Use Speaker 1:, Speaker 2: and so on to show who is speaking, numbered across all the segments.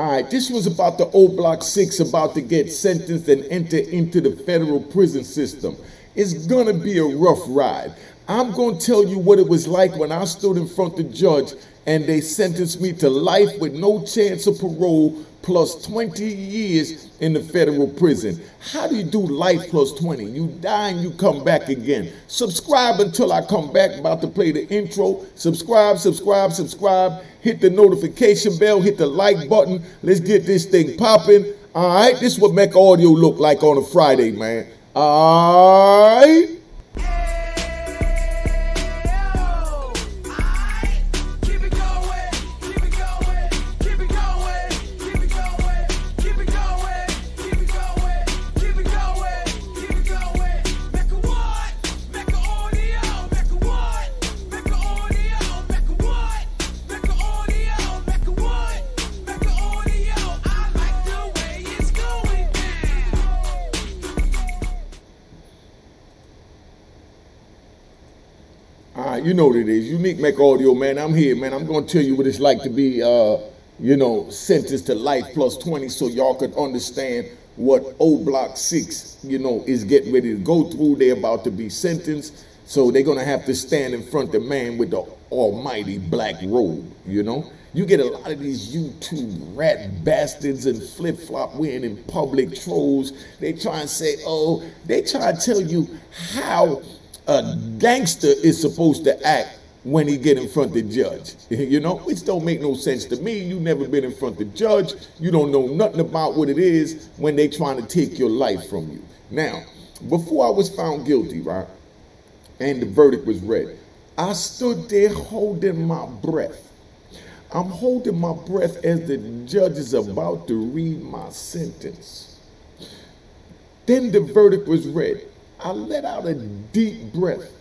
Speaker 1: All right, this was about the old Block 6 about to get sentenced and enter into the federal prison system. It's gonna be a rough ride. I'm gonna tell you what it was like when I stood in front of the judge and they sentenced me to life with no chance of parole plus 20 years in the federal prison. How do you do life plus 20? You die and you come back again. Subscribe until I come back. About to play the intro. Subscribe, subscribe, subscribe. Hit the notification bell. Hit the like button. Let's get this thing popping. All right, this is what Mecca Audio look like on a Friday, man. All right. You know what it is. Unique Mecca Audio, man. I'm here, man. I'm going to tell you what it's like to be, you know, sentenced to life plus 20 so y'all could understand what old Block 6, you know, is getting ready to go through. They're about to be sentenced. So they're going to have to stand in front of the man with the almighty black robe, you know. You get a lot of these YouTube rat bastards and flip-flop wearing in public trolls. They try and say, oh, they try to tell you how a gangster is supposed to act when he get in front of the judge, you know, which don't make no sense to me. You never been in front of the judge. You don't know nothing about what it is when they trying to take your life from you. Now, before I was found guilty, right, and the verdict was read, I stood there holding my breath. I'm holding my breath as the judge is about to read my sentence. Then the verdict was read. I let out a deep breath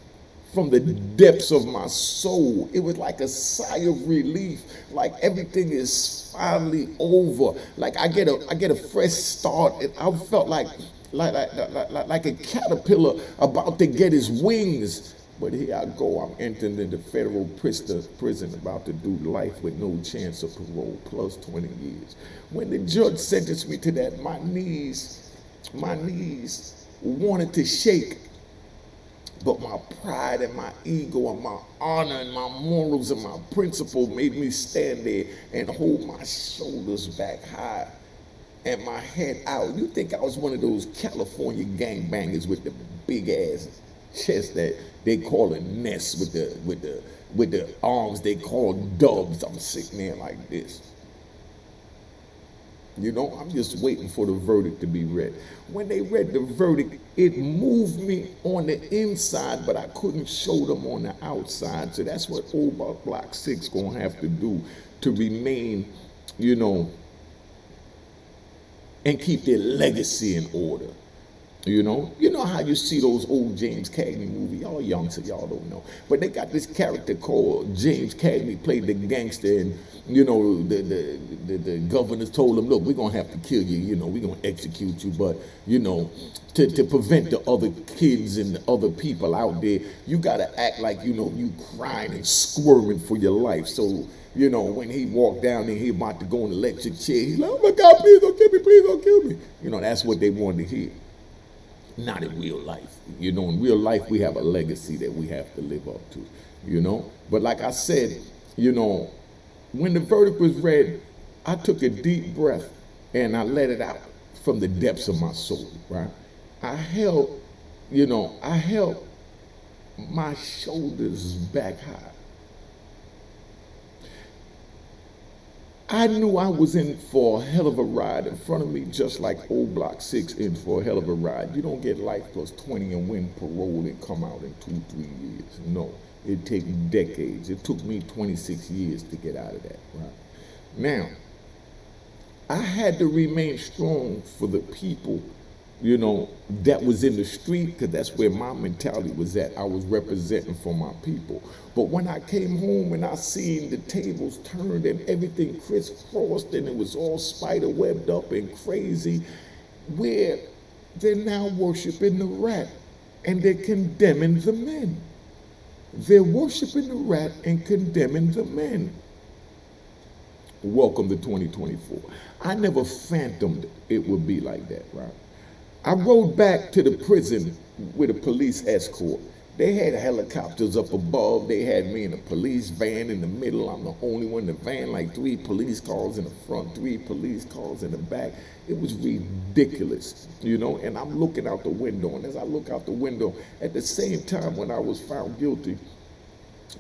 Speaker 1: from the depths of my soul. It was like a sigh of relief, like everything is finally over. Like I get a fresh start. And I felt like a caterpillar about to get his wings. But here I go, I'm entering into federal prison, about to do life with no chance of parole, plus 20 years. When the judge sentenced me to that, my knees wanted to shake, but my pride and my ego and my honor and my morals and my principle made me stand there and hold my shoulders back high and my head out. You think I was one of those California gangbangers with the big ass chest that they call a nest with the arms they call dubs? I'm sitting there like this. You know, I'm just waiting for the verdict to be read. When they read the verdict, it moved me on the inside, but I couldn't show them on the outside. So that's what old Block 6 gonna have to do to remain, you know, and keep their legacy in order. You know how you see those old James Cagney movies. Y'all young, so y'all don't know. But they got this character called James Cagney, played the gangster, and you know the governors told him, look, we're gonna have to kill you. You know, we're gonna execute you, but you know, to prevent the other kids and the other people out there, you gotta act like you know you crying and squirming for your life. So you know, when he walked down there, he about to go in the electric chair. He's like, oh my God, please don't kill me, please don't kill me. You know, that's what they wanted to hear. Not in real life. You know, in real life, we have a legacy that we have to live up to, you know. But like I said, you know, when the verdict was read, I took a deep breath and I let it out from the depths of my soul, right? I held my shoulders back high. I knew I was in for a hell of a ride in front of me, just like old Block 6 in for a hell of a ride. You don't get life plus 20 and win parole and come out in 2-3 years. No, it takes decades. It took me 26 years to get out of that, right? Now, I had to remain strong for the people, you know, that was in the street, because that's where my mentality was at. I was representing for my people. But when I came home and I seen the tables turned and everything crisscrossed and it was all spider webbed up and crazy, where they're now worshiping the rat and they're condemning the men. They're worshiping the rat and condemning the men. welcome to 2024. I never fathomed it would be like that, right? I rode back to the prison with a police escort. They had helicopters up above. They had me in a police van in the middle. I'm the only one in the van, like 3 police cars in the front, 3 police cars in the back. It was ridiculous, you know, and I'm looking out the window. And as I look out the window, at the same time when I was found guilty,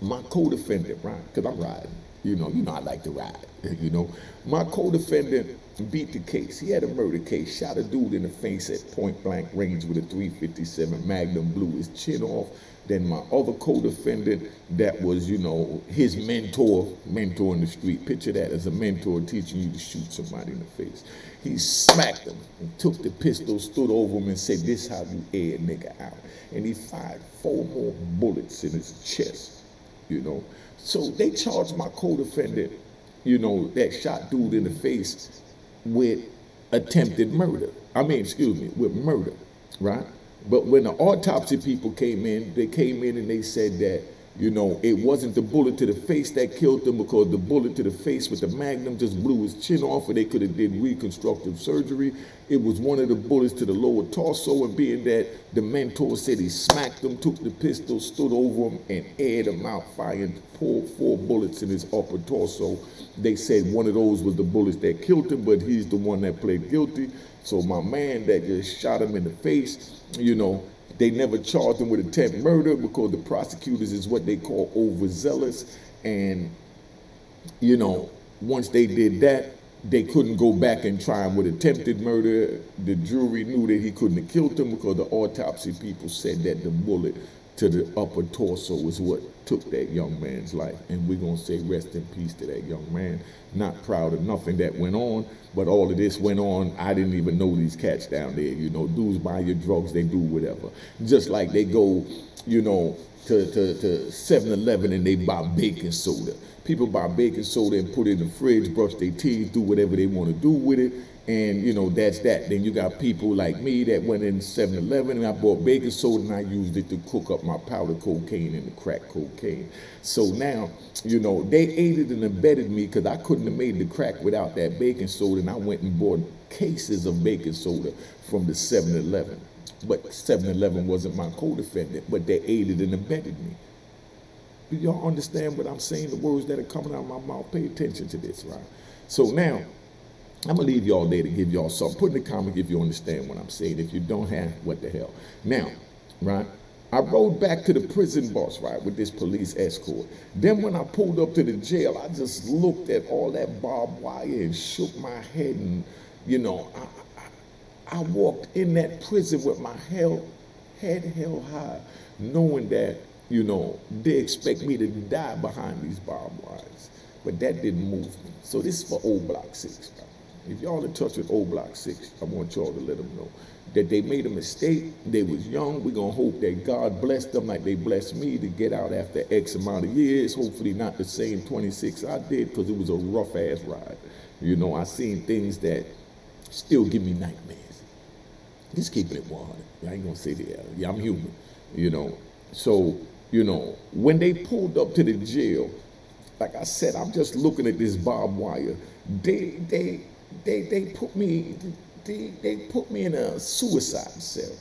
Speaker 1: my co-defendant, right, because I'm riding, you know I like to ride, you know. My co-defendant beat the case. He had a murder case, shot a dude in the face at point blank range with a .357 Magnum, blew his chin off. Then my other co-defendant, that was, you know, his mentor in the street. Picture that as a mentor teaching you to shoot somebody in the face. He smacked him and took the pistol, stood over him and said, "This how you air a nigga out." And he fired 4 more bullets in his chest, you know. So they charged my co-defendant, you know, that shot dude in the face with attempted murder. With murder, right? But when the autopsy people came in, they came in and they said that, you know, it wasn't the bullet to the face that killed him, because the bullet to the face with the Magnum just blew his chin off and they could have did reconstructive surgery. It was one of the bullets to the lower torso, and being that the mentor said he smacked him, took the pistol, stood over him and aired him out, fired 4 bullets in his upper torso. They said one of those was the bullets that killed him, but he's the one that pled guilty. So my man that just shot him in the face, you know, they never charged him with attempted murder because the prosecutors is what they call overzealous. And, you know, once they did that, they couldn't go back and try him with attempted murder. The jury knew that he couldn't have killed him because the autopsy people said that the bullet to the upper torso was what took that young man's life. And we're going to say rest in peace to that young man. Not proud of nothing that went on, but all of this went on. I didn't even know these cats down there. You know, dudes buy your drugs, they do whatever. Just like they go, you know, to 7-Eleven and they buy baking soda. People buy baking soda and put it in the fridge, brush their teeth, do whatever they want to do with it. And, you know, that's that. Then you got people like me that went in 7-Eleven and I bought baking soda and I used it to cook up my powder cocaine and the crack cocaine. So now, you know, they aided and abetted me because I couldn't have made the crack without that baking soda, and I went and bought cases of baking soda from the 7-Eleven. But 7-Eleven wasn't my co-defendant, but they aided and abetted me. Do y'all understand what I'm saying? The words that are coming out of my mouth, pay attention to this, right? So now, I'm going to leave y'all there to give y'all something. Put in the comment if you understand what I'm saying. If you don't have, what the hell. Now, right, I rode back to the prison bus, right, with this police escort. Then when I pulled up to the jail, I just looked at all that barbed wire and shook my head. And, you know, I walked in that prison with my head held high, knowing that, you know, they expect me to die behind these barbed wires. But that didn't move me. So this is for Old Block 6, right? If y'all in touch with Old Block 6, I want y'all to let them know that they made a mistake. They was young. We're going to hope that God blessed them like they blessed me to get out after X amount of years. Hopefully not the same 26 I did, because it was a rough-ass ride. You know, I seen things that still give me nightmares. Just keeping it 100. I ain't going to say that. Yeah, I'm human, you know. So, you know, when they pulled up to the jail, like I said, I'm just looking at this barbed wire. They put me in a suicide cell.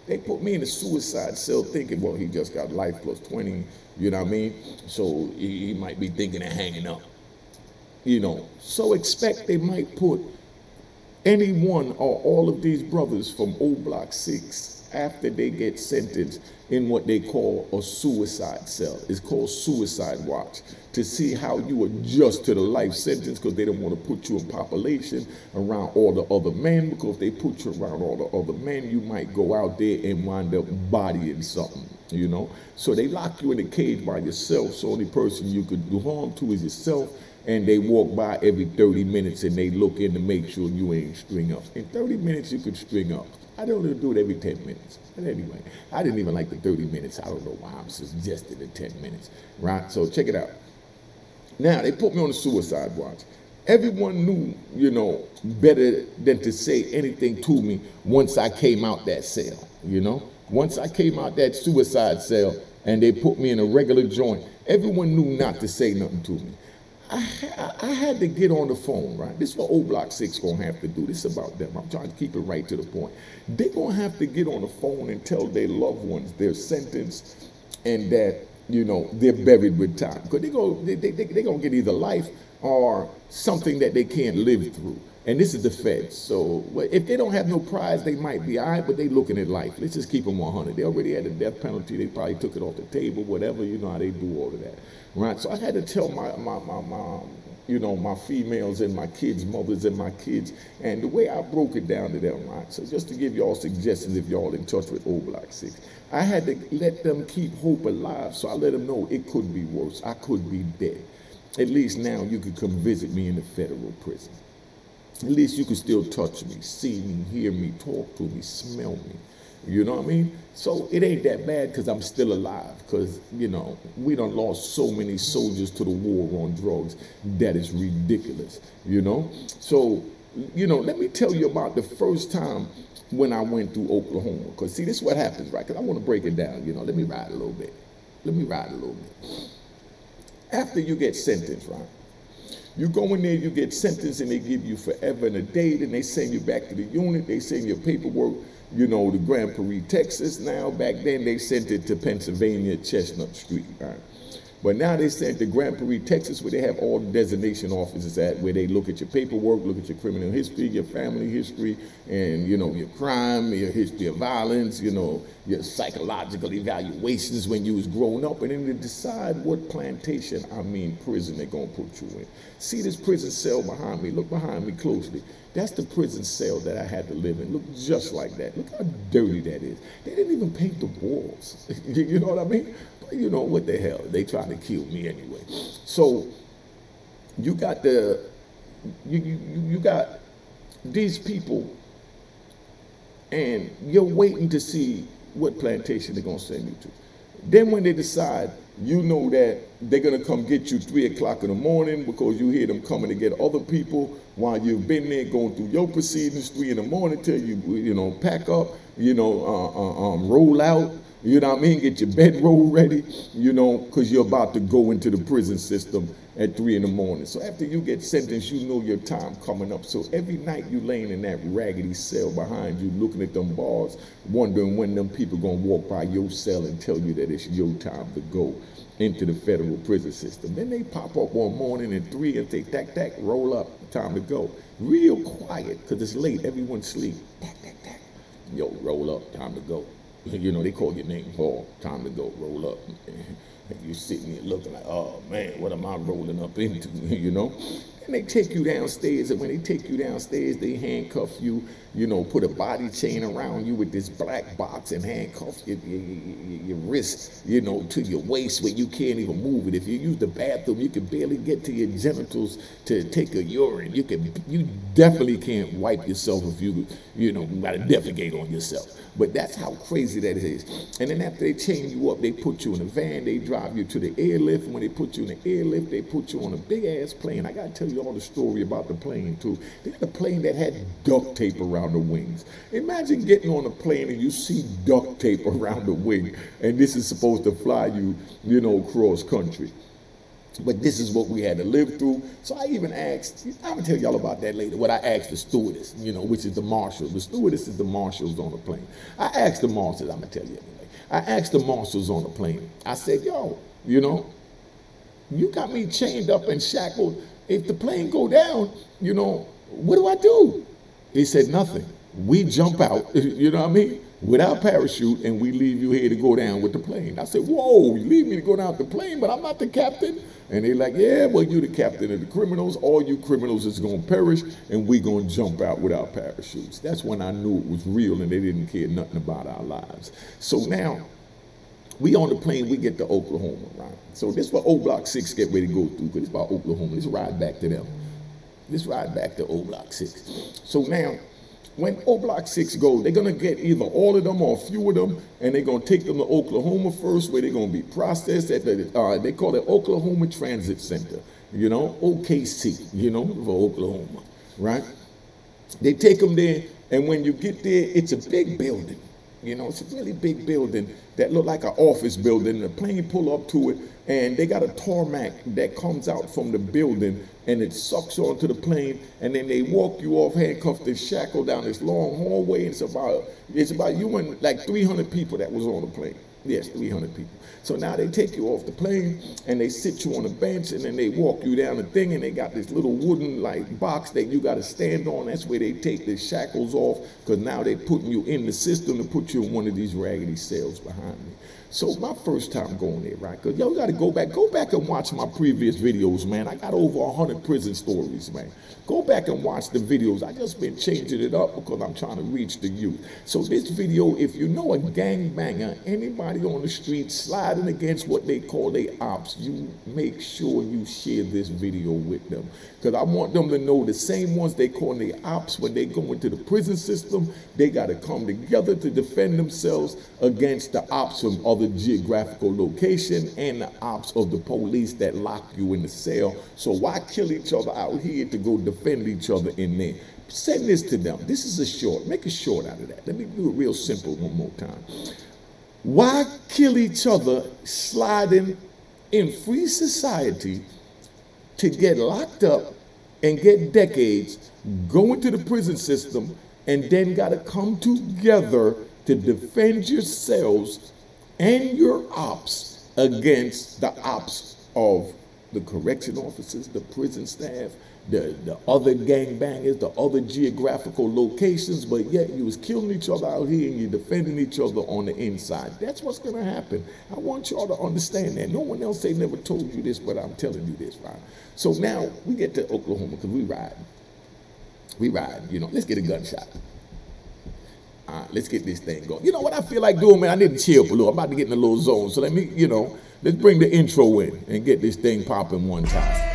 Speaker 1: They put me in a suicide cell thinking, well, he just got life plus 20, you know what I mean? So he might be thinking of hanging up, you know. So expect they might put any one or all of these brothers from Old Block 6 after they get sentenced in what they call a suicide cell. It's called suicide watch, to see how you adjust to the life sentence, because they don't want to put you in population around all the other men, because if they put you around all the other men, you might go out there and wind up bodying something, you know. So they lock you in a cage by yourself, so the only person you could do harm to is yourself, and they walk by every 30 minutes and they look in to make sure you ain't string up. In 30 minutes you could string up. I don't even do it every 10 minutes. But anyway, I didn't even like the 30 minutes. I don't know why I'm suggesting the 10 minutes, right? So check it out. Now, they put me on the suicide watch. Everyone knew, you know, better than to say anything to me once I came out that cell, you know? Once I came out that suicide cell and they put me in a regular joint, everyone knew not to say nothing to me. I had to get on the phone, right? This is what old Block 6 gonna have to do. This is about them. I'm trying to keep it right to the point. They're gonna have to get on the phone and tell their loved ones their sentence and that, you know, they're buried with time. Because they're gonna get either life or something that they can't live through. And this is the feds. So if they don't have no prize, they might be all right, but they looking at life. Let's just keep them 100. They already had the death penalty. They probably took it off the table, whatever. You know how they do all of that, right? So I had to tell my you know, my females and my kids, mothers and my kids, and the way I broke it down to them, right? So just to give y'all suggestions if y'all in touch with Old Block 6, I had to let them keep hope alive. So I let them know it could be worse. I could be dead. At least now you could come visit me in the federal prison. At least you can still touch me, see me, hear me, talk to me, smell me. You know what I mean? So it ain't that bad because I'm still alive. Because, you know, we done lost so many soldiers to the war on drugs. That is ridiculous, you know? So, you know, let me tell you about the first time when I went through Oklahoma. Because, see, this is what happens, right? Because I want to break it down, you know. Let me ride a little bit. After you get sentenced, right? You go in there, you get sentenced, and they give you forever and a date, and they send you back to the unit. They send your paperwork, you know, to Grand Prairie, Texas. Now, back then, they sent it to Pennsylvania, Chestnut Street, right? But now they sent it to Grand Prairie, Texas, where they have all the designation offices at, where they look at your paperwork, look at your criminal history, your family history, and, you know, your crime, your history of violence, you know, your psychological evaluations when you was growing up, and then they decide what plantation, I mean prison, they're going to put you in. See this prison cell behind me? Look behind me closely. That's the prison cell that I had to live in. Look just like that. Look how dirty that is. They didn't even paint the walls. You know what I mean? But you know, what the hell? They trying to kill me anyway. So you got you got these people, and you're waiting to see what plantation they're going to send you to. Then when they decide, you know that they're going to come get you 3 o'clock in the morning because you hear them coming to get other people while you've been there going through your proceedings 3 in the morning till you know, pack up, you know, roll out, you know what I mean, get your bedroll ready, you know, because you're about to go into the prison system at 3 in the morning. So after you get sentenced, you know your time coming up. So every night you laying in that raggedy cell behind you, looking at them bars, wondering when them people gonna walk by your cell and tell you that it's your time to go into the federal prison system. Then they pop up one morning at 3 and say, tack, tack, roll up, time to go. Real quiet, because it's late, everyone's asleep. Tack, tack, tack. Yo, roll up, time to go. You know, they call your name, Paul, time to go, roll up. And you're sitting there looking like, oh man, what am I rolling up into, you know? And they take you downstairs, and when they take you downstairs, they handcuff you, you know, put a body chain around you with this black box and handcuff your wrist, you know, to your waist where you can't even move it. If you use the bathroom, you can barely get to your genitals to take a urine. You definitely can't wipe yourself if you know, gotta defecate on yourself. But that's how crazy that is. And then after they chain you up, they put you in a van, they drive you to the airlift. When they put you in the airlift, they put you on a big ass plane. I gotta tell you all the story about the plane too. They had a plane that had duct tape around the wings. Imagine getting on a plane and you see duct tape around the wing, and this is supposed to fly you, you know, cross country. But this is what we had to live through. So I even asked, I'm gonna tell y'all about that later, what I asked the stewardess, you know, which is the marshal. The stewardess is the marshals on the plane. I asked the marshals, I'm gonna tell you anyway. I asked the marshals on the plane. I said, yo, you know, you got me chained up and shackled. If the plane go down, you know, what do I do? He said, nothing. We jump out, you know what I mean, without parachute, and we leave you here to go down with the plane. I said, whoa, you leave me to go down with the plane, but I'm not the captain? And they're like, yeah, well, you're the captain of the criminals. All you criminals is going to perish, and we're going to jump out without parachutes. That's when I knew it was real, and they didn't care nothing about our lives. So now, we on the plane, we get to Oklahoma, right? So this is what Old Block 6 get ready to go through, because it's about Oklahoma. Let's ride back to them. Let's ride back to Old Block 6. So now, when Old Block 6 goes, they're going to get either all of them or a few of them, and they're going to take them to Oklahoma first, where they're going to be processed at the, they call it Oklahoma Transit Center, you know, OKC, you know, for Oklahoma, right? They take them there, and when you get there, it's a big building. You know, it's a really big building that looked like an office building. The plane pull up to it, and they got a tarmac that comes out from the building, and it sucks onto the plane, and then they walk you off handcuffed and shackled down this long hallway. It's about you and like 300 people that was on the plane. Yes, 300 people. So now they take you off the plane and they sit you on a bench, and then they walk you down the thing, and they got this little wooden like box that you got to stand on. That's where they take the shackles off, because now they're putting you in the system to put you in one of these raggedy cells behind me. So my first time going there, right? Because y'all got to go back and watch my previous videos, man. I got over 100 prison stories, man. Go back and watch the videos. I just been changing it up because I'm trying to reach the youth. So this video, if you know a gangbanger, anybody on the street sliding against what they call their ops, you make sure you share this video with them. Because I want them to know the same ones they call their ops, when they go into the prison system, they got to come together to defend themselves against the ops from other geographical location and the ops of the police that lock you in the cell. So why kill each other out here to go defend each other in there? Send this to them. This is a short. Make a short out of that. Let me do it real simple one more time. Why kill each other sliding in free society to get locked up and get decades, go into the prison system, and then got to come together to defend yourselves and your ops against the ops of the correction officers, the prison staff, the other gangbangers, the other geographical locations, but yet you was killing each other out here and you're defending each other on the inside. That's what's going to happen. I want y'all to understand that. No one else, they never told you this, but I'm telling you this, right? So now we get to Oklahoma because we ride. We ride, you know, let's get a gunshot. All right, let's get this thing going. You know what I feel like doing, man? I need to chill for a little. I'm about to get in a little zone. So let me, you know, let's bring the intro in and get this thing popping one time.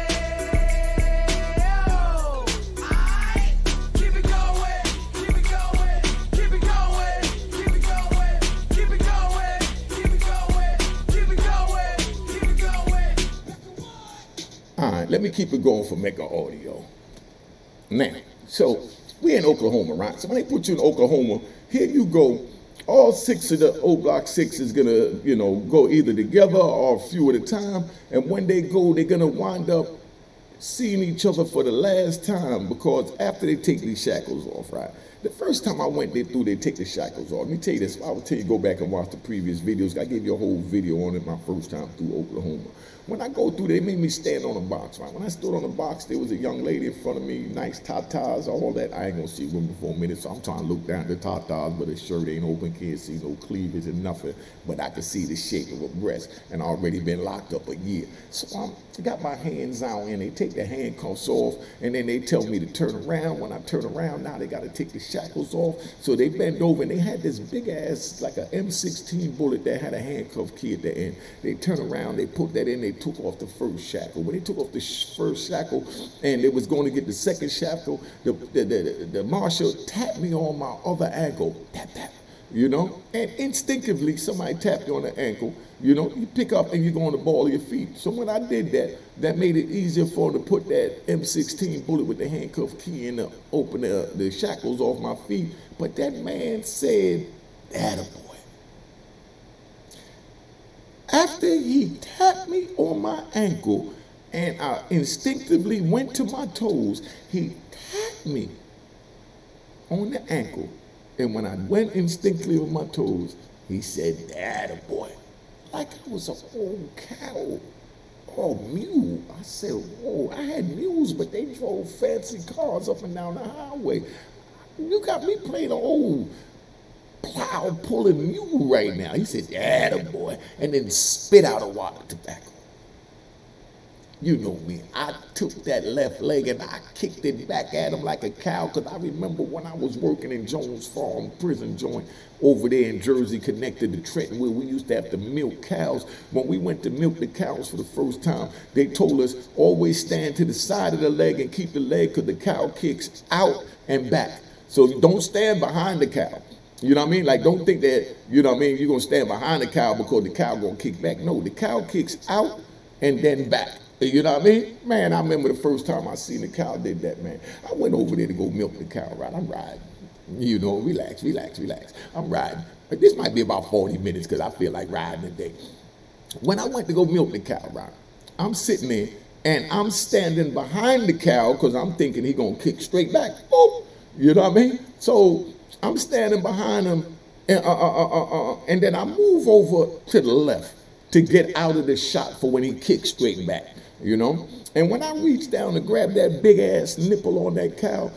Speaker 1: All right, let me keep it going for Mecca Audio. Now, so we're in Oklahoma, right? So when they put you in Oklahoma, here you go. All 6 of the O Block 6 is gonna, you know, go either together or a few at a time. And when they go, they're gonna wind up seeing each other for the last time, because after they take these shackles off, right? The first time I went there through, they take the shackles off. Let me tell you this. I will tell you, go back and watch the previous videos. I gave you a whole video on it my first time through Oklahoma. When I go through, they made me stand on a box, right? When I stood on the box, there was a young lady in front of me, nice tatas, all that. I ain't gonna see women for a minute, so I'm trying to look down at the tatas, but the shirt ain't open, can't see no cleavage and nothing, but I can see the shape of her breast, and already been locked up a year. So I got my hands out, and they take the handcuffs off, and then they tell me to turn around. When I turn around, now they gotta take the shackles off. So they bend over, and they had this big ass, like a M16 bullet that had a handcuff key at the end. They turn around, they put that in, they took off the first shackle. When they took off the first shackle and they was going to get the second shackle, the marshal tapped me on my other ankle. Tap, tap. You know, and instinctively somebody tapped you on the ankle, you know, you pick up and you go on the ball of your feet. So when I did that, that made it easier for them to put that M16 bullet with the handcuff key in to open the shackles off my feet. But that man said, "Attaboy." After he tapped me on my ankle and I instinctively went to my toes, he tapped me on the ankle. And when I went instinctively on my toes, he said, "Attaboy," like I was an old cow or mule. I said, whoa, I had mules, but they drove fancy cars up and down the highway. You got me playing an old plow pulling mule right now. He said, "Attaboy," and then spit out a wad of tobacco. You know me, I took that left leg and I kicked it back at him like a cow, because I remember when I was working in Jones Farm prison joint over there in Jersey, connected to Trenton, where we used to have to milk cows. When we went to milk the cows for the first time, they told us always stand to the side of the leg and keep the leg, because the cow kicks out and back. So don't stand behind the cow. You know what I mean? Like, don't think that, you know what I mean, you're going to stand behind the cow because the cow going to kick back. No, the cow kicks out and then back. You know what I mean? Man, I remember the first time I seen the cow did that, man. I went over there to go milk the cow, right? I'm riding. You know, relax, relax, relax. I'm riding. This might be about 40 minutes because I feel like riding today. When I went to go milk the cow, right, I'm sitting there and I'm standing behind the cow because I'm thinking he gonna kick straight back. Boop. You know what I mean? So I'm standing behind him, and then I move over to the left to get out of the shot for when he kicks straight back, you know? And when I reached down to grab that big ass nipple on that cow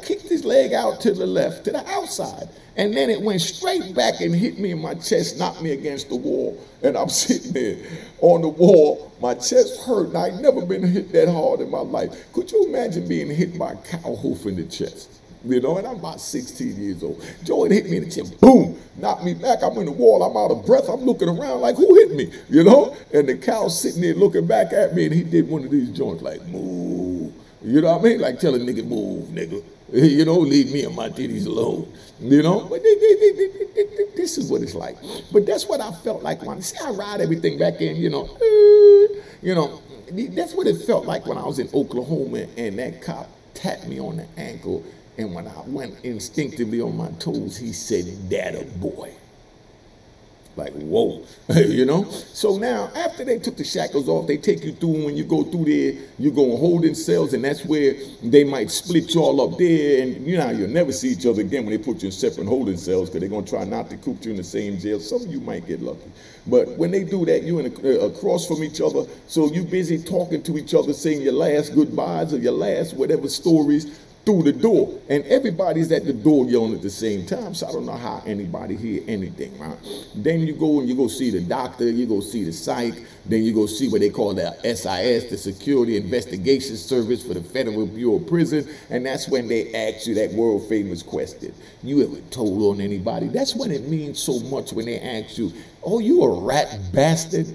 Speaker 1: kicked his leg out to the left, to the outside. And then it went straight back and hit me in my chest, knocked me against the wall. And I'm sitting there on the wall, my chest hurt, and I ain't never been hit that hard in my life. Could you imagine being hit by a cow hoof in the chest? You know, and I'm about 16 years old. Joey hit me in the chest, boom, knocked me back. I'm in the wall, I'm out of breath. I'm looking around like, who hit me? You know? And the cow's sitting there looking back at me, and he did one of these joints like, moo. You know what I mean? Like tell a nigga, move, nigga. You know, leave me and my titties alone. You know? But this is what it's like. But that's what I felt like when I ride everything back in, you know. That's what it felt like when I was in Oklahoma and that cop tapped me on the ankle. And when I went instinctively on my toes, he said, "Data boy." Like, whoa, you know? So now, after they took the shackles off, they take you through, and when you go through there, you go in holding cells, and that's where they might split you all up there, and you know, you'll never see each other again when they put you in separate holding cells, because they're going to try not to coop you in the same jail. Some of you might get lucky. But when they do that, you're across from each other, so you busy talking to each other, saying your last goodbyes or your last whatever stories, through the door, and everybody's at the door yelling at the same time, so I don't know how anybody hear anything, right? Then you go and you go see the doctor, you go see the psych, then you go see what they call the SIS, the Security Investigation Service for the Federal Bureau of Prison, and that's when they ask you that world famous question, you ever told on anybody? That's when it means so much when they ask you, oh, you a rat bastard?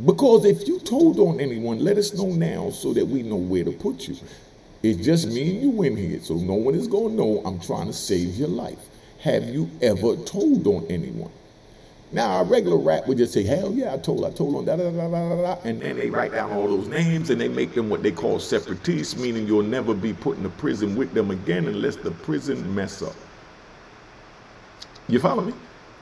Speaker 1: Because if you told on anyone, let us know now so that we know where to put you. It's just me and you in here, so no one is going to know I'm trying to save your life. Have you ever told on anyone? Now, a regular rat would just say, hell yeah, I told on da da da da da da, and then they write down all those names and they make them what they call separatists, meaning you'll never be put in a prison with them again unless the prison mess up. You follow me?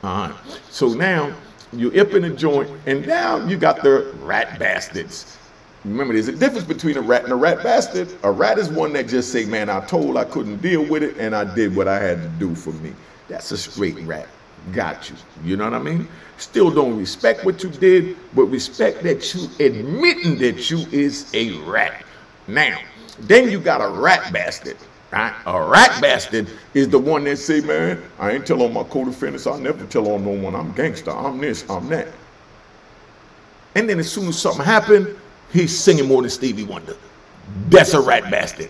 Speaker 1: All right. So now, you up in a joint, and now you got the rat bastards. Remember, there's a difference between a rat and a rat bastard. A rat is one that just say, man, I told I couldn't deal with it, and I did what I had to do for me. That's a straight rat. Got you. You know what I mean? Still don't respect what you did, but respect that you admitting that you is a rat. Now, then you got a rat bastard. Right? A rat bastard is the one that say, man, I ain't tell on my co-defendants, I'll never tell on no one, I'm gangster, I'm this, I'm that. And then as soon as something happened, he's singing more than Stevie Wonder. That's a rat bastard.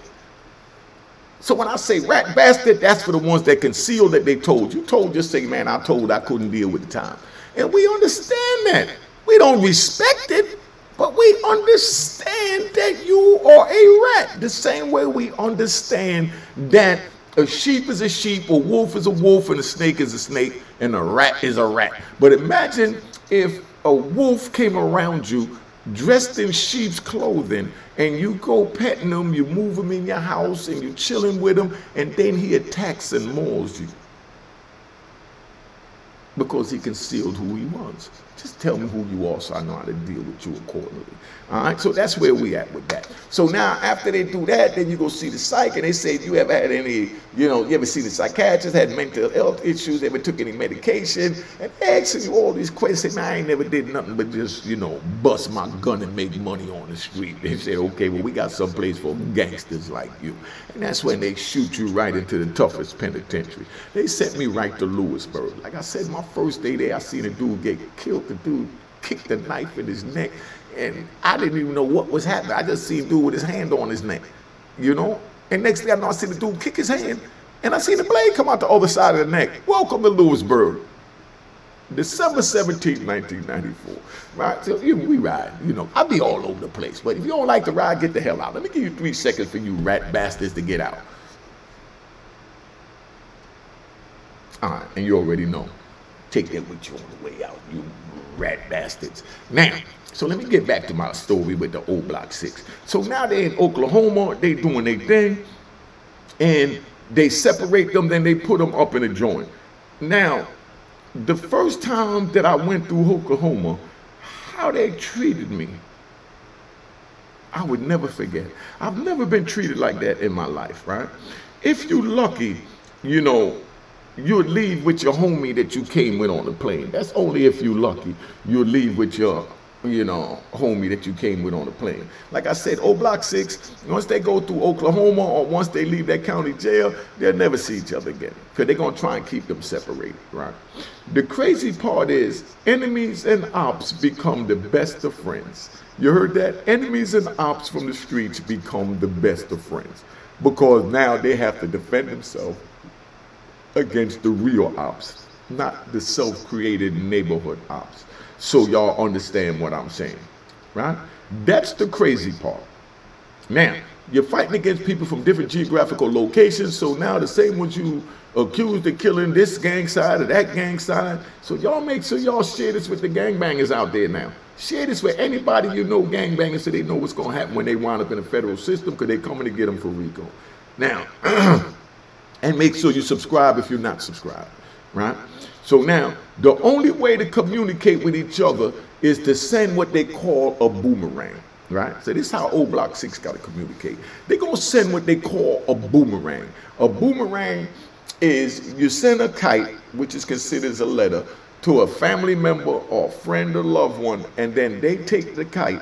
Speaker 1: So when I say rat bastard, that's for the ones that conceal that they told. You told, just say, man, I told I couldn't deal with the time. And we understand that. We don't respect it, but we understand that you are a rat. The same way we understand that a sheep is a sheep, a wolf is a wolf, and a snake is a snake, and a rat is a rat. But imagine if a wolf came around you dressed in sheep's clothing, and you go petting him, you move him in your house, and you chilling with him, and then he attacks and mauls you because he concealed who he was. Just tell me who you are so I know how to deal with you accordingly. All right, so that's where we at with that. So now after they do that, then you go see the psych, and they say, if you ever had any, you ever seen the psychiatrist, had mental health issues, ever took any medication, and asking you all these questions. Man, I ain't never did nothing but just, bust my gun and make money on the street. They say, okay, well, we got some place for gangsters like you. And that's when they shoot you right into the toughest penitentiary. They sent me right to Lewisburg. Like I said, my first day there, I seen a dude get killed. The dude kicked a knife in his neck, and I didn't even know what was happening. I just seen a dude with his hand on his neck, And next thing I know, I seen the dude kick his hand, and I seen the blade come out the other side of the neck. Welcome to Lewisburg. December 17, 1994. Right? So we ride, I'll be all over the place. But if you don't like to ride, get the hell out. Let me give you 3 seconds for you rat bastards to get out. All right, and you already know. Take that with you on the way out, you rat bastards. Now, so let me get back to my story with the old Block 6. So now they're in Oklahoma, they doing their thing, and They separate them, then they put them up in a joint. Now, the first time that I went through Oklahoma, how they treated me, I would never forget. I've never been treated like that in my life, right? If you lucky, you know, you'll leave with your homie that you came with on the plane. That's only if you lucky. You'll leave with your, you know, homie that you came with on the plane. Like I said, old Block 6, once they go through Oklahoma or once they leave that county jail, they'll never see each other again because they're going to try and keep them separated, right? The crazy part is enemies and ops become the best of friends. You heard that? Enemies and ops from the streets become the best of friends because now they have to defend themselves against the real ops, not the self-created neighborhood ops. So y'all understand what I'm saying, right? That's the crazy part. Now, you're fighting against people from different geographical locations, so now the same ones you accused of killing this gang side or that gang side, so y'all make sure y'all share this with the gangbangers out there now. Share this with anybody you know gangbangers so they know what's going to happen when they wind up in the federal system because they're coming to get them for RICO. Now, and make sure you subscribe if you're not subscribed, right? So now, the only way to communicate with each other is to send what they call a boomerang, right? So this is how old Block 6 got to communicate. They're going to send what they call a boomerang. A boomerang is you send a kite, which is considered as a letter, to a family member or friend or loved one, and then they take the kite,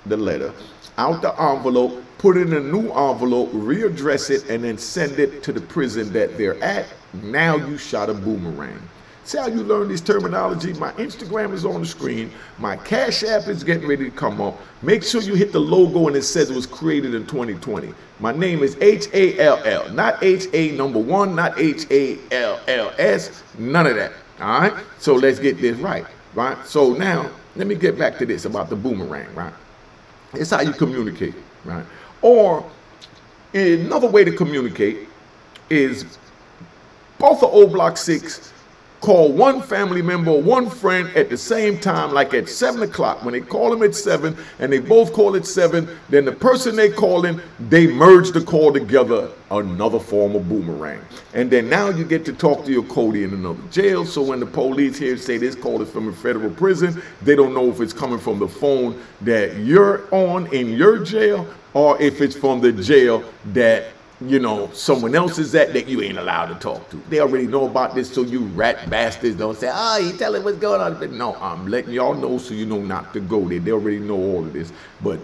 Speaker 1: the letter, out the envelope, put it in a new envelope, readdress it, and then send it to the prison that they're at. Now you shot a boomerang. See how you learn this terminology? My Instagram is on the screen. My Cash App is getting ready to come up. Make sure you hit the logo and it says it was created in 2020. My name is H-A-L-L, not H-A-1, not H-A-L-L-S, none of that. All right? So let's get this right, right? So now, let me get back to this about the boomerang, right? It's how you communicate, right? Or another way to communicate is both of old Block 6 call one family member or one friend at the same time, like at 7 o'clock. When they call them at 7 and they both call at 7, then the person they calling, they merge the call together, another form of boomerang. And then now you get to talk to your Cody in another jail. So when the police here say this call is from a federal prison, they don't know if it's coming from the phone that you're on in your jail or if it's from the jail that, you know, someone else is at that you ain't allowed to talk to. They already know about this, so you rat bastards don't say, oh, you tell him what's going on. But no, I'm letting y'all know so you know not to go there. They already know all of this, but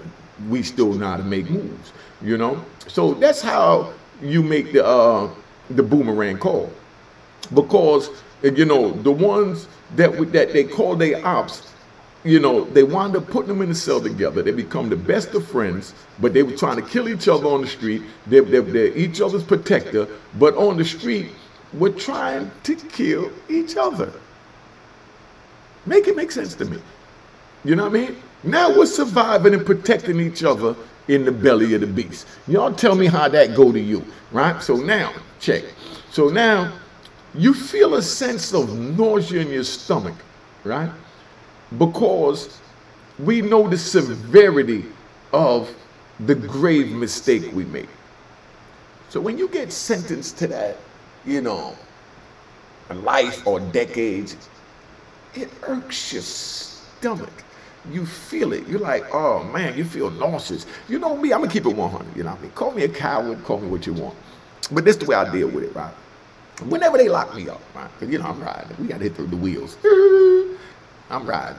Speaker 1: we still know how to make moves, you know? So that's how you make the boomerang call. Because, you know, the ones that they call their ops, you know, they wound up putting them in a cell together. They become the best of friends, but they were trying to kill each other on the street. They're each other's protector, but on the street, we're trying to kill each other. Make it make sense to me. You know what I mean? Now we're surviving and protecting each other in the belly of the beast. Y'all tell me how that go to you, right? So now, check. So now, you feel a sense of nausea in your stomach, right? Because we know the severity of the grave mistake we make. So when you get sentenced to that, you know, life or decades, it irks your stomach. You feel it. You're like, oh man, you feel nauseous. You know me, I'm gonna keep it 100, you know what I mean? Call me a coward, call me what you want. But this is the way I deal with it, right? Whenever they lock me up, right? Because, you know, I'm riding. We gotta hit through the wheels. I'm riding.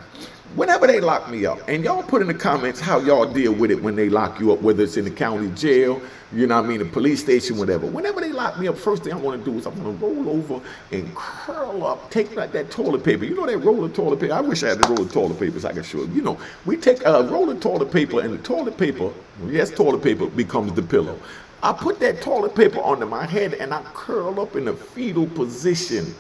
Speaker 1: Whenever they lock me up, and y'all put in the comments how y'all deal with it when they lock you up, whether it's in the county jail, you know what I mean, the police station, whatever. Whenever they lock me up, first thing I want to do is I'm going to roll over and curl up, take like that toilet paper. You know that roll of toilet paper? I wish I had the roll of toilet paper so I could show you. You know, we take a roll of toilet paper, and the toilet paper, yes, toilet paper becomes the pillow. I put that toilet paper under my head, and I curl up in a fetal position.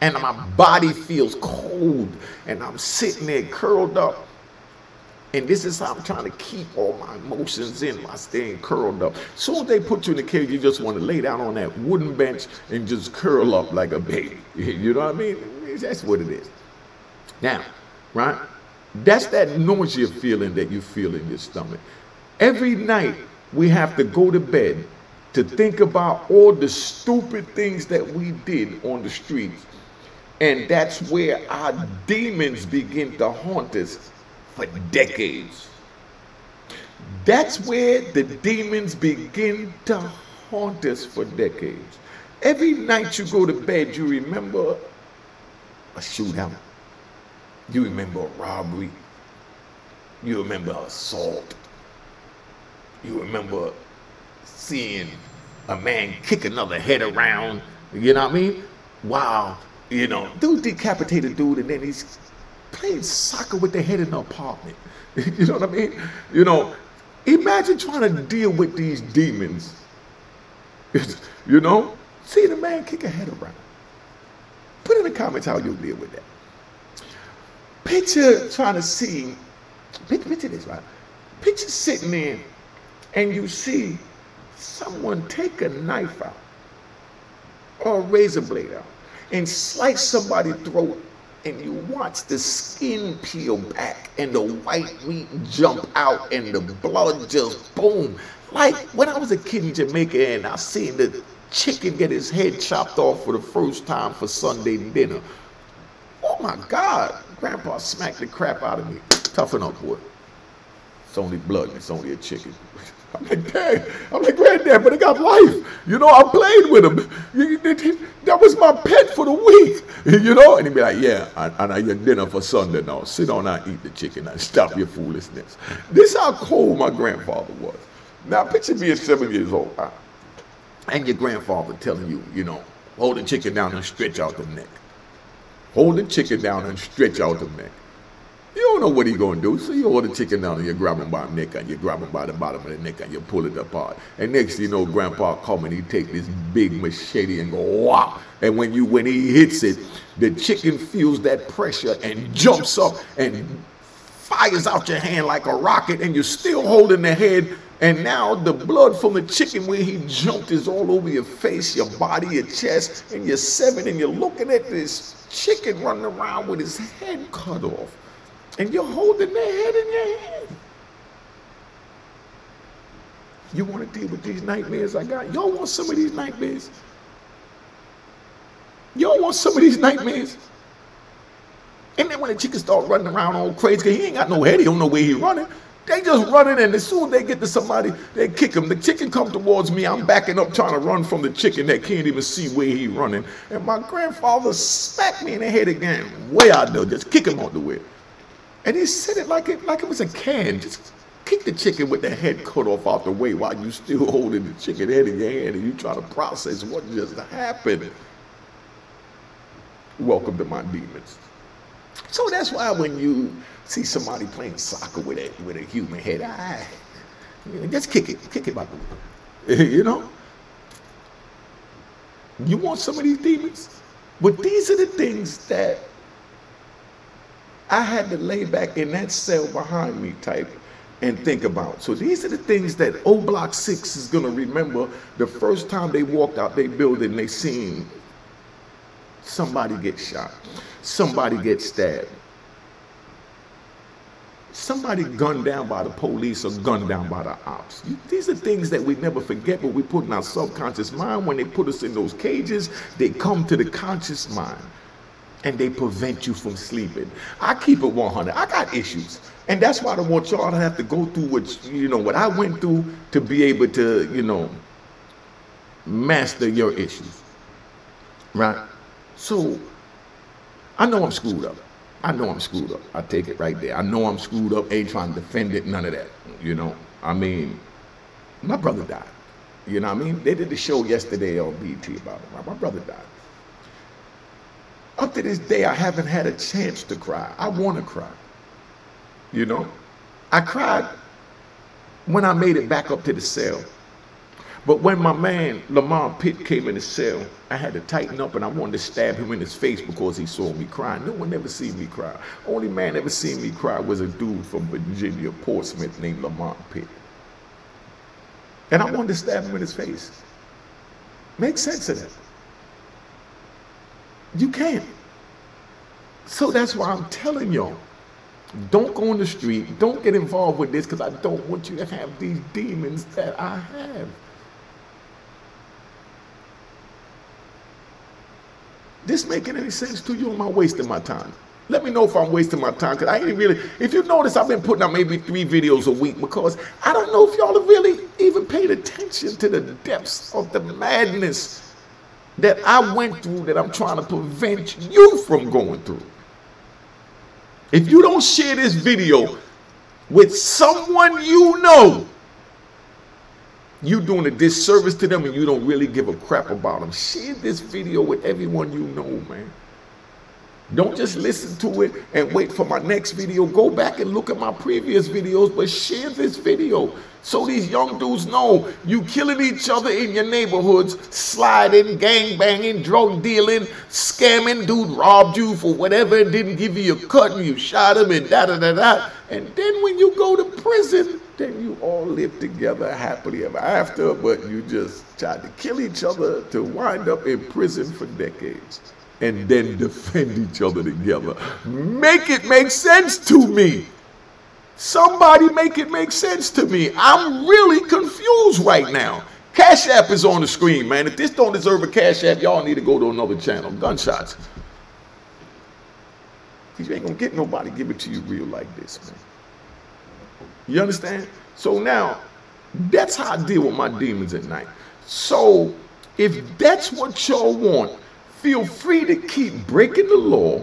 Speaker 1: And my body feels cold, and I'm sitting there curled up. And this is how I'm trying to keep all my emotions in by staying curled up. Soon as they put you in the cage, you just want to lay down on that wooden bench and just curl up like a baby. You know what I mean? That's what it is. Now, right? That's that nausea feeling that you feel in your stomach. Every night we have to go to bed to think about all the stupid things that we did on the streets. And that's where our demons begin to haunt us for decades. That's where the demons begin to haunt us for decades. Every night you go to bed, you remember a shootout. You remember a robbery. You remember assault. You remember seeing a man kick another head around. You know what I mean? Wow. You know, dude decapitated a dude and then he's playing soccer with the head in the apartment. You know what I mean? You know, imagine trying to deal with these demons. You know? See the man kick a head around. Put in the comments how you'll deal with that. Picture trying to see, picture this, right? Picture sitting there and you see someone take a knife out or a razor blade out and slice somebody's throat, and you watch the skin peel back and the white meat jump out and the blood just boom. Like when I was a kid in Jamaica and I seen the chicken get his head chopped off for the first time for Sunday dinner. Oh my God, Grandpa smacked the crap out of me. Toughen up, boy. It's only blood and it's only a chicken. I'm like, Dad, I'm like, Granddad, but it got life. You know, I played with him. That was my pet for the week. You know, and he'd be like, yeah, I know your dinner for Sunday now. Sit down and eat the chicken and stop your foolishness. This is how cold my grandfather was. Now, picture being 7 years old, and your grandfather telling you, you know, hold the chicken down and stretch out the neck. Hold the chicken down and stretch out the neck. You don't know what he's going to do, so you hold the chicken down and you grab him by the neck and you grab him by the bottom of the neck and you pull it apart. And next you know, Grandpa come and he take this big machete and go whop. And when he hits it, the chicken feels that pressure and jumps up and fires out your hand like a rocket, and you're still holding the head. And now the blood from the chicken where he jumped is all over your face, your body, your chest, and you're 7 and you're looking at this chicken running around with his head cut off. And you're holding their head in your hand. You want to deal with these nightmares I got? Y'all want some of these nightmares? Y'all want some of these nightmares? And then when the chicken start running around all crazy, because he ain't got no head, he don't know where he's running. They just running, and as soon as they get to somebody, they kick him. The chicken come towards me, I'm backing up trying to run from the chicken that can't even see where he's running. And my grandfather smacked me in the head again, way out there, just kick him out the way. And he said it like it was a can. Just kick the chicken with the head cut off out the way while you still holding the chicken head in your hand and you try to process what just happened. Welcome to my demons. So that's why when you see somebody playing soccer with a human head, just kick it by the way. You know? You want some of these demons? But these are the things that I had to lay back in that cell behind me type and think about. So these are the things that old Block 6 is going to remember the first time they walked out their building, they seen somebody get shot, somebody get stabbed, somebody gunned down by the police or gunned down by the ops. These are things that we never forget, but we put in our subconscious mind. When they put us in those cages, they come to the conscious mind. And they prevent you from sleeping. I keep it 100. I got issues. And that's why I don't want y'all to have to go through what I went through to be able to, master your issues. Right? So, I know I'm screwed up. I take it right there. I know I'm screwed up. Ain't trying to defend it, none of that. I mean, my brother died. You know what I mean? They did the show yesterday on BT about it. My brother died. Up to this day, I haven't had a chance to cry. I want to cry. I cried when I made it back up to the cell. But when my man, Lamar Pitt, came in the cell, I had to tighten up and I wanted to stab him in his face because he saw me crying. No one ever seen me cry. Only man ever seen me cry was a dude from Virginia, Portsmouth, named Lamar Pitt. And I wanted to stab him in his face. Make sense of that. You can't. So that's why I'm telling y'all, don't go on the street, don't get involved with this, because I don't want you to have these demons that I have. This making any sense to you? Or am I wasting my time? Let me know if I'm wasting my time, because I ain't really, if you notice, I've been putting out maybe 3 videos a week, because I don't know if y'all have really even paid attention to the depths of the madness that I went through, that I'm trying to prevent you from going through. If you don't share this video with someone you know, you're doing a disservice to them, and you don't really give a crap about them. Share this video with everyone you know, man. Don't just listen to it and wait for my next video. Go back and look at my previous videos, but share this video so these young dudes know you killing each other in your neighborhoods, sliding, gang banging, drug dealing, scamming. Dude robbed you for whatever and didn't give you a cut, and you shot him and da-da-da-da. And then when you go to prison, then you all live together happily ever after, but you just tried to kill each other to wind up in prison for decades. And then defend each other together. Make it make sense to me. Somebody make it make sense to me. I'm really confused right now. Cash App is on the screen, man. If this don't deserve a Cash App, y'all need to go to another channel. Gunshots. You ain't gonna get nobody give it to you real like this, man. You understand? So now, that's how I deal with my demons at night. So, if that's what y'all want, feel free to keep breaking the law,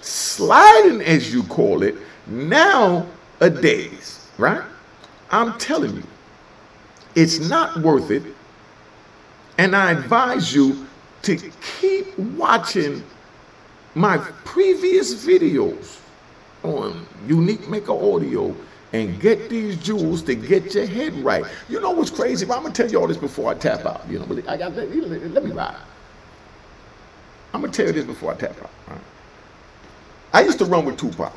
Speaker 1: sliding as you call it, nowadays, right? I'm telling you, it's not worth it. And I advise you to keep watching my previous videos on Unique Mecca Audio and get these jewels to get your head right. You know what's crazy? I'm gonna tell you all this before I tap out. You know, but let me ride. I'm gonna tell you this before I tap out. Right? I used to run with Tupac.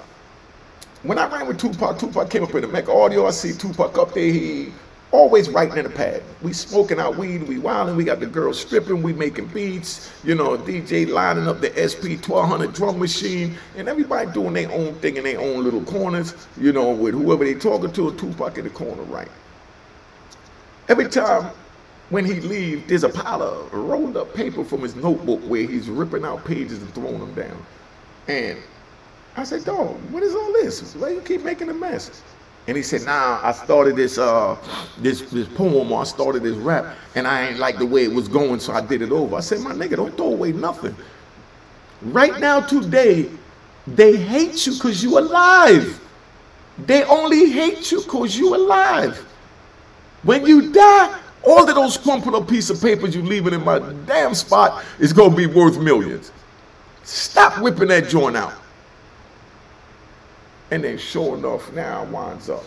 Speaker 1: When I ran with Tupac, Tupac came up in the Mecca Audio. I see Tupac up there. He always writing in the pad. We smoking our weed, we wilding. We got the girls stripping. We making beats. You know, DJ lining up the SP 1200 drum machine, and everybody doing their own thing in their own little corners. You know, with whoever they talking to, Tupac in the corner, right? Every time when he leaves, there's a pile of rolled up paper from his notebook where he's ripping out pages and throwing them down. And I said, dog, what is all this? Why you keep making a mess? And he said, nah, I started this poem, or I started this rap, and I ain't like the way it was going, so I did it over. I said, my nigga, don't throw away nothing. Right now, today, they hate you because you alive. They only hate you because you alive. When you die, all of those crumpled up piece of papers you leaving in my damn spot is gonna be worth millions. Stop whipping that joint out. And then sure enough, now winds up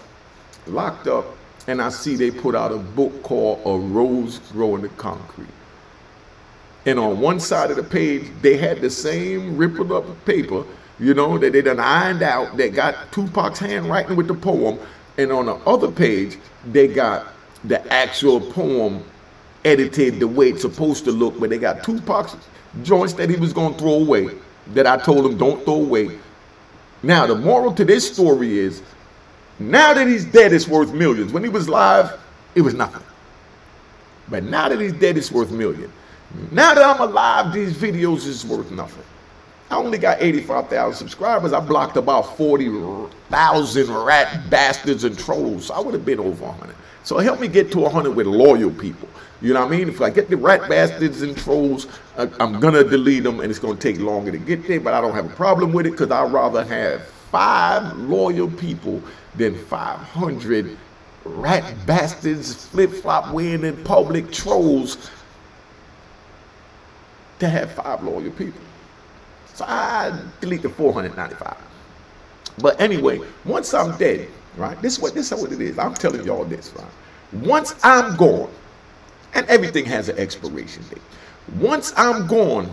Speaker 1: locked up, and I see they put out a book called A Rose Growing the Concrete. And on one side of the page, they had the same rippled up paper, you know, that they done ironed out, that got Tupac's handwriting with the poem, and on the other page, they got the actual poem edited the way it's supposed to look, but they got Tupac's joints that he was going to throw away, that I told him don't throw away. Now, the moral to this story is, now that he's dead, it's worth millions. When he was alive, it was nothing. But now that he's dead, it's worth millions. Now that I'm alive, these videos is worth nothing. I only got 85,000 subscribers. I blocked about 40,000 rat bastards and trolls. So I would have been over 100. So help me get to 100 with loyal people. You know what I mean? If I get the rat bastards and trolls, I'm going to delete them, and it's going to take longer to get there, but I don't have a problem with it, because I'd rather have 5 loyal people than 500 rat bastards, flip-flop wearing in public trolls, to have 5 loyal people. So I delete the 495. But anyway, once I'm dead, right? This is what it is. I'm telling y'all this, right? Once I'm gone, and everything has an expiration date. Once I'm gone,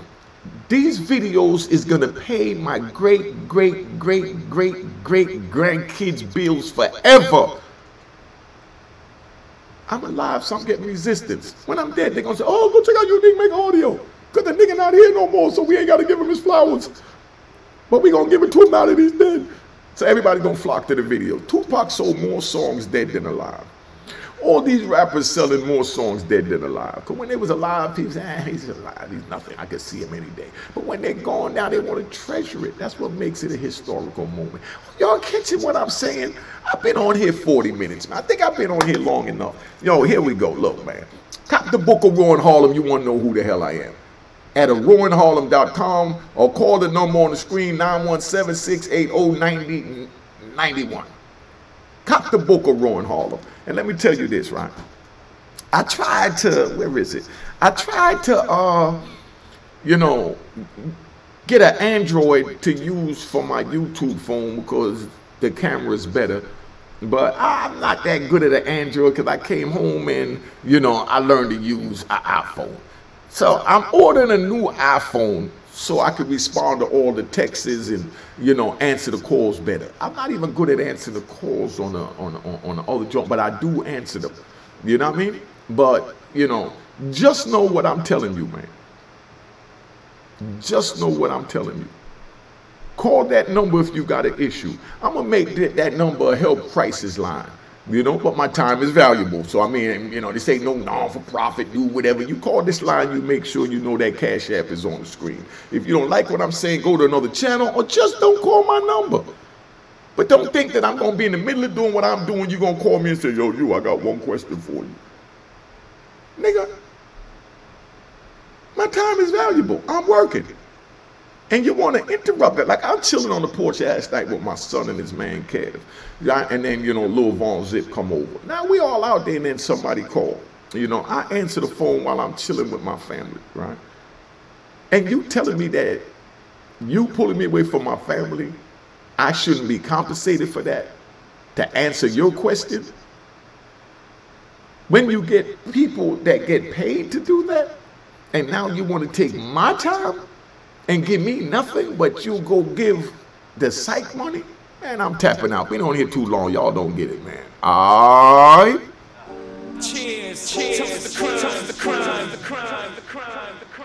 Speaker 1: these videos is gonna pay my great grandkids' bills forever. I'm alive, so I'm getting resistance. When I'm dead, they're gonna say, oh, go check out Unique Mecca Audio, because the nigga not here no more, so we ain't gotta give him his flowers. But we gonna give it to him now that he's dead. So everybody gonna flock to the video. Tupac sold more songs dead than alive. All these rappers selling more songs dead than alive. Because when they was alive, people say, he's alive, he's nothing, I could see him any day. But when they're gone now, they want to treasure it. That's what makes it a historical moment. Y'all catching what I'm saying? I've been on here 40 minutes, man. I think I've been on here long enough. Yo, here we go. Look, man. Cop the book of Roaring Harlem. You want to know who the hell I am. At roaringharlem.com or call the number on the screen, 917-680-9091. Cop the book of Roaring Harlem. And let me tell you this, right? I tried to, where is it? I tried to, get an Android to use for my YouTube phone because the camera is better. But I'm not that good at an Android because I came home and, I learned to use an iPhone. So I'm ordering a new iPhone so I could respond to all the texts and, answer the calls better. I'm not even good at answering the calls on the other job, but I do answer them. You know what I mean? But, just know what I'm telling you, man. Just know what I'm telling you. Call that number if you got an issue. I'm going to make that number a help crisis line. But my time is valuable. So, I mean, this ain't no non-for-profit, do whatever. You call this line, you make sure you know that Cash App is on the screen. If you don't like what I'm saying, go to another channel or just don't call my number. But don't think that I'm going to be in the middle of doing what I'm doing. You're going to call me and say, yo, I got one question for you. Nigga, my time is valuable. I'm working. And you want to interrupt it. Like I'm chilling on the porch last night with my son and his man Kev. And then, Lil Von Zip come over. Now we all out there and then somebody called. I answer the phone while I'm chilling with my family, right? And you telling me that you pulling me away from my family, I shouldn't be compensated for that? To answer your question? When you get people that get paid to do that, and now you want to take my time and give me nothing, but you go give the psych money? Man, I'm tapping out. Been on here too long. Y'all don't get it, man. All right?
Speaker 2: Cheers. Cheers. The crime. The crime. The crime. The crime. The crime.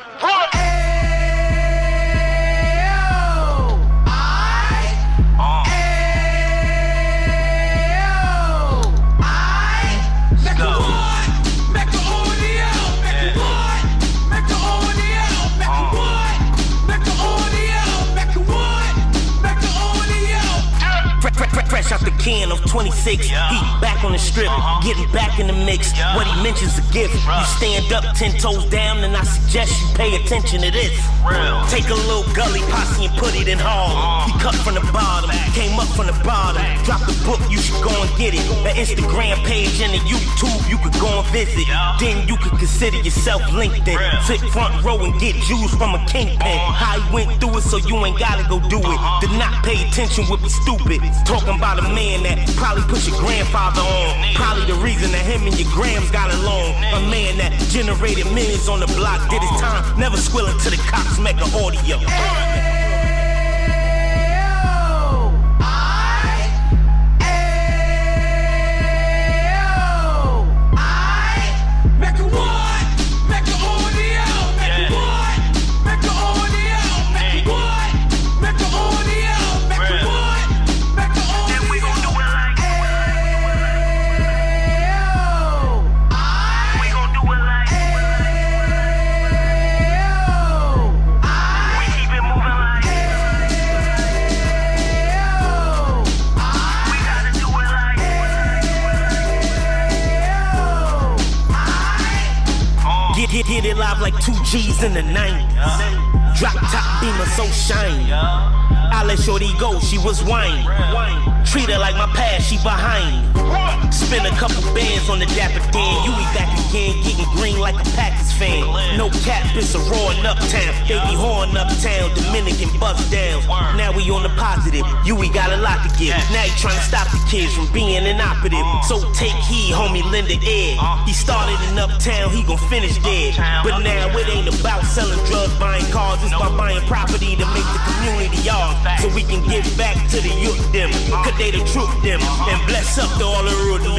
Speaker 3: Fresh out the can of 26, he back on the strip, getting back in the mix. What he mentions a gift. You stand up 10 toes down, and I suggest you pay attention to this. Take a little gully posse and put it in Harlem. He cut from the bottom, came up from the bottom. Drop the book, you should go and get it. The Instagram page and the YouTube, you could go and visit. Then you could consider yourself LinkedIn. Sit front row and get Jews from a kingpin. How he went through it, so you ain't gotta go do it. To not pay attention would be stupid. Talking about a man that probably put your grandfather on. Probably the reason that him and your grams got along. A man that generated millions on the block, did his time, never squilling to the cops, Mecca audio. Get it live like 2 G's in the 90s. Drop top beamer so shiny. I let shorty go, she was whining. Treat her like my past, she behind. Spend a couple bands on the Dapper Dan. You be back again, getting green like a Packers fan. No cap, it's a roaring uptown. They be horn uptown, Dominican bust down. Now we on the positive, you we got a lot to give. Now he trying to stop the kids from being inoperative. So take heed, homie, lend it air. He started in uptown, he gon' finish dead. But now it ain't about selling drugs, buying cars. It's about buying property to make the community ours. So we can give back to the youth them. Cause they the truth them. And bless up to all the root men.